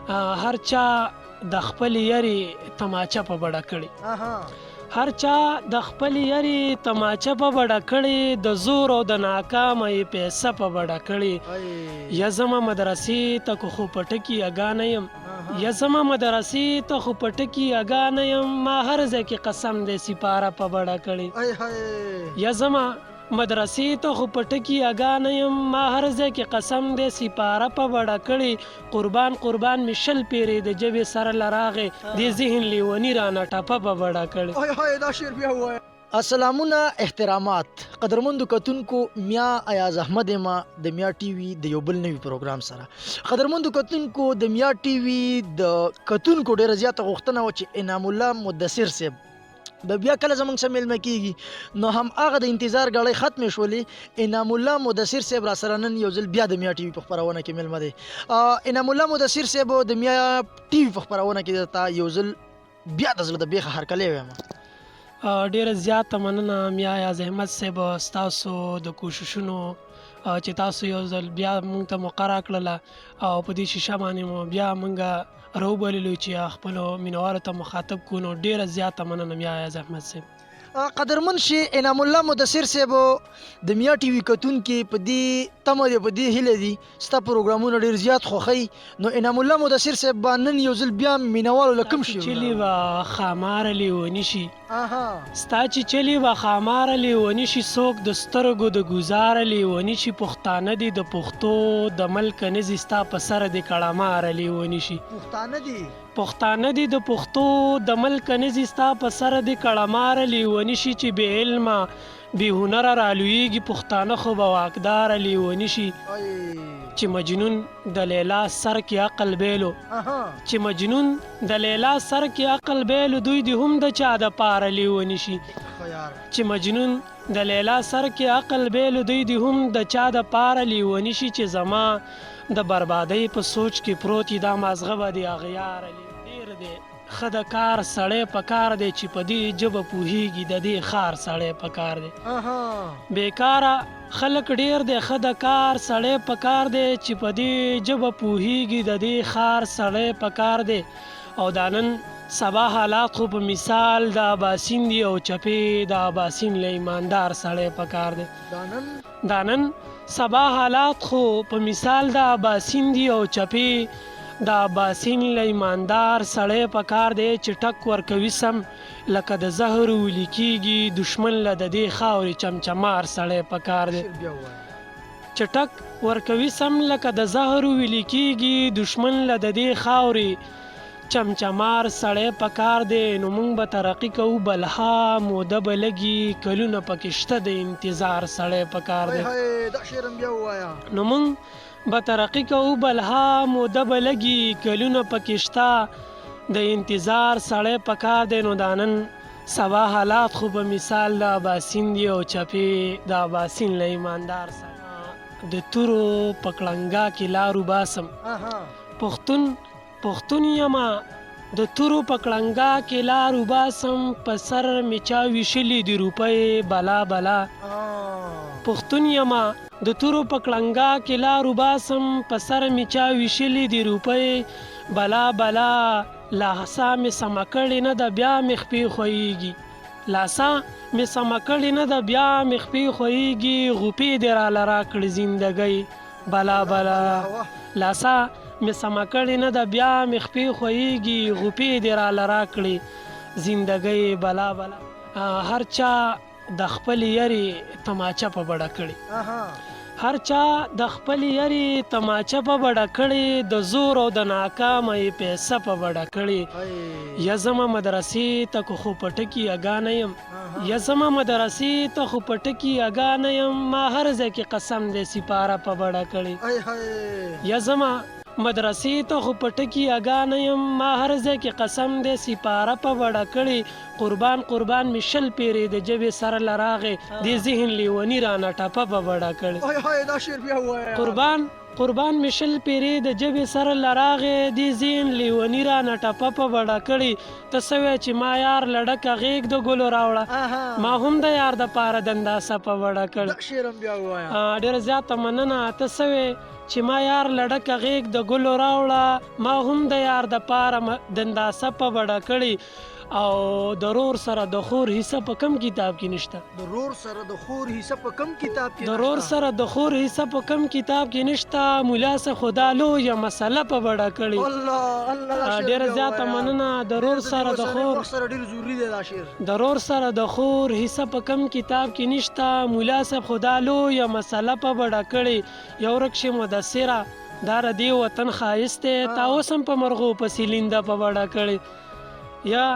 هر چا د خپل یری تماچه په بډه کړي هر چا د خپل یری تماچه په بډه کړي د زور او د ناکامه یې پیسه په بډه کړي یا زما مدرسې ته خو په ټکي اګا نه یم یا زما مدرسې ته خو په ټکي اګا نه یم ما هر ځای کې قسم دی سپاره په بډه کړي یا زما مدرسې ته خو په ټکي اګا نه یم ما هر ځای کې قسم دی سپاره په بډه کړي قربان قربان مې شل پیرې د ژبې سره له راغې دې ذهن لیوني رانه ټپه په بډه کړي. السلامونه احترامات قدرمندو کتونکو میا ایاز احمد ما د میا ټي وي د یو بل نوي پروګرام سره قدرمندو کتونکو د میا ټي وي د کتونکو ډیره زیاته غوښتنه و چې انعام الله مدثر صاحب به بیا کله زمونږ سره میلمه کیږي نو هم هغه د انتظار ګړۍ ختمې شولې انعام الله مدثر صاحب را سره نن یو ځل بیا د میا ټي وي په خپرونه کې میلمه دی. انعام الله مدثر صاحب د میا ټي وي په خپرونه کې درته یو ځل بیا د زړه د بیخه هرکلی وایم. ډیره زیاته مننه میا ایاز احمد صاحب ستاسو د کوششونو چې تاسو یو ځل بیا مونږ ته مقرره کړله او په دې شیشه باندې مو بیا مونږ راوبللو چې خپلو مینوالو ته مخاطب کړو نو ډیره زیاته مننه میا ایاز احمد صاحب. قدرمن شي انعام الله مدثر صاحب د میا ټي وي کتونکي په دې تمه دی په دې هیله دي ستا پروګرامونه ډیر زیات خوښوي نو انعام الله مدثر صاحب به نن یو ځل بیا مینوالو له کوم شي چلی به خاماره لیوني شي ستا چې چلی به خاماره لیوني شي څوک د سترګو د ګزاره لیوني شي پښتانه دي د پښتو د ملک نزي ستا په سر د کړماره لیوني شي پښتانه دي د پښتو د ملک نزي ستا په سر د کړماره لیوني شي چې بې علمه بې هنره رالویږي پښتانه خو به واکداره لیوني شي چې مجنون د لیلا سر کې عقل بیلو چې مجنون د لیلا سر کې عقل بیلو دوی دې هم د چا د پاره لیوني شي چې مجنون د لیلا سر کې عقل بیلو دوی دې هم د چا د پاره لیوني شي چې زما د بربادۍ په سوچ کې پروت دا مازغه به د اغیاره ډېر دی ښه د کار سړی په کار دی چې په دې ژبه پوهېږي د دې ښار سړی په کار دی بېکاره خلک ډېر دی ښه د کار سړی په کار دی چې په دې ژبه پوهېږي د دې ښار سړی په کار دی او دا نن سبا حالات خو په مثال د اباسین دی او چپې د اباسین له ایماندار سړی په کار دی دا نن سبا حالات خو په مثال د اباسین دی او چپې د اباسین له ایماندار سړی په کار دی چې ټک ورکوي سم لکه د زهر ویلي کېږي دشمن له د دې خاورې چمچمار سړی په کار دی چې ټک ورکوي سم لکه د زهر ویلي کېږي دشمن له د دې خاورې چمچمار سړی په کار دی نو موږ به ترقي کوو بلها موده به لګي کلونه پکې شته د انتظار سړی په کار دی نو موږ به ترقي کوو بلها موده به لګي کلونه پکې شته د انتظار سړی په کار دی نو دا نن سبا حالات خو په مثال د اباسین دی او چپې د اباسین له ایماندار سره د تورو په کړنګا کې لارو باسم پښتون یما د تورو په کړنګا کې لارو باسم په سر مې چا ویشلي د روپۍ بلا بلا پښتون یما د تورو په کړنګا کې لارو باسم په سر مې چا ویشلي د روپۍ بلا بلا لاسا مې سمه کړې نه ده بیا مې خپې خویږي لاسا مې سمه کړې نه ده بیا مې خپې خویږي غوپې دې راله راکړې زندګۍ بلا بلا لاسا مې سمه کړې نه ده بیا مې خپې خویږي غوپې دې راله راکړې زندګۍ بلا بلا هر چا د خپل یری تماچه په بډه کړي هر چا د خپل یری تماچه په بډه کړي د زور او د ناکامه یې پیسه په بډه کړي یا زما مدرسې ته خو په ټکي اګا نه یم یا زما مدرسې ته خو په ټکي اګا نه یم ما هر ځای کې قسم دی سپاره په بډه کړي یا زما مدرسې ته خو په ټکي اګا نه یم ما هر ځای کې قسم دی سپاره په بډه کړي قربان قربان مې شل پیرې د ژبې سره له راغې دې ذهن لیوني رانه ټپه په بډه کړي قربان قربان می شل پیرې د جبې سره لراغې دې زین لیوني را نه ټپه په بډه کړي ته څه وې چې ما یار لډکه غېږ د ګلو راوړه ما هم د یار د پاره دنداسه په وړه کړ دا شعر هم بیا ووایه. ډېره زیاته مننه. ته څه وې چې ما یار لډکه غېږ د ګلو راوړه ما هم د یار د پاره دنداسه په وړه کړي. او د رور سره د خور حصه په کم کتاب کې نشته. د رور سره د خور حصه په کم کتاب کې د رور سره د خور حصه په کم کتاب کې نشته. مولا سه خدا لویه مسله په وړه کړي. الله الله ډېره زیاته مننه. د رور سره د خور سره ډېر ضروري دی دا شعر. د رور سره د خور حصه په کم کتاب کې نشته. مولا صاحب خدا لویه مسله په وړه کړي. یو رکش مدثره دا د دې وطن ښایست دی تا اوس هم په مرغو پسې لینده په وړه کړي. یا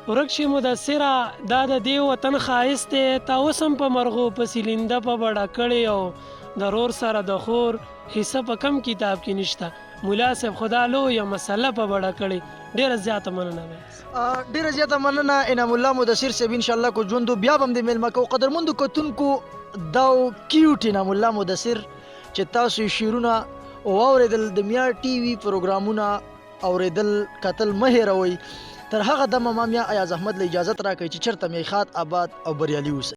ورکش مدثره دا د دې وطن ښایست دی تا اوس هم په مرغو پسې لینده په وړه کړي. او د رور سره د خور حصه په کم کتاب کې نشته. مولا صاحب خدا لویه مسله په وړه کړي. ډېره زیاته مننه. ډېره زیاته مننه انعام الله مدثر صاحب. انشاءالله کو ژوندو بیا به هم د میلمه کوو. قدرمندو کتونکو دا کیوټ انعام الله مدثر چې تاسو یې شعرونه واورېدل د میا ټي وي پروګرامونه اورېدل کتل مه هېروئ. تر هغه دمه ما میا ایاز احمد له اجازت راکړئ چې چېرته مې ښاد آباد او بریالي اوسئ.